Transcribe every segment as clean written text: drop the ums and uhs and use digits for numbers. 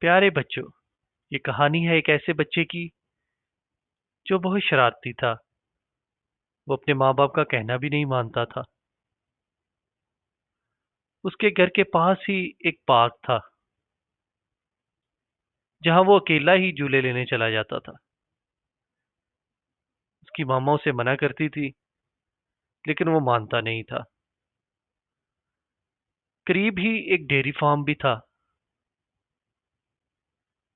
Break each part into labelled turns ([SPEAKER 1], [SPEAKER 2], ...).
[SPEAKER 1] پیارے بچوں، یہ کہانی ہے ایک ایسے بچے کی جو بہت شرارتی تھا۔ وہ اپنے ماں باپ کا کہنا بھی نہیں مانتا تھا۔ اس کے گھر کے پاس ہی ایک پارک تھا جہاں وہ اکیلا ہی جھولے لینے چلا جاتا تھا۔ اس کی ماما اسے منع کرتی تھی لیکن وہ مانتا نہیں تھا۔ قریب ہی ایک ڈیری فارم بھی تھا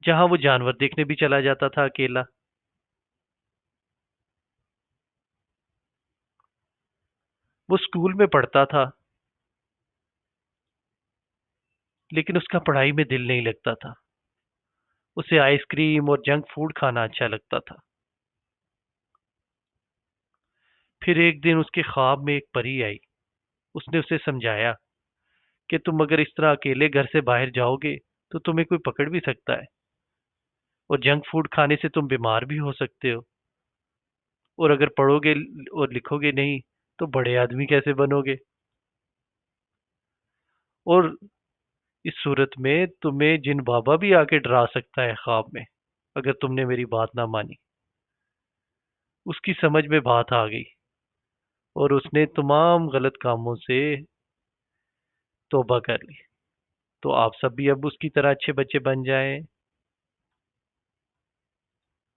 [SPEAKER 1] جہاں وہ جانور دیکھنے بھی چلا جاتا تھا اکیلا۔ وہ اسکول میں پڑھتا تھا لیکن اس کا پڑھائی میں دل نہیں لگتا تھا۔ اسے آئس کریم اور جنک فوڈ کھانا اچھا لگتا تھا۔ پھر ایک دن اس کے خواب میں ایک پری آئی۔ اس نے اسے سمجھایا کہ تم اگر اس طرح اکیلے گھر سے باہر جاؤ گے تو تمہیں کوئی پکڑ بھی سکتا ہے، اور جنک فوڈ کھانے سے تم بیمار بھی ہو سکتے ہو، اور اگر پڑھو گے اور لکھو گے نہیں تو بڑے آدمی کیسے بنو گے، اور اس صورت میں تمہیں جن بابا بھی آ کے ڈرا سکتا ہے خواب میں اگر تم نے میری بات نہ مانی۔ اس کی سمجھ میں بات آ گئی اور اس نے تمام غلط کاموں سے توبہ کر لی۔ تو آپ سب بھی اب اس کی طرح اچھے بچے بن جائیں۔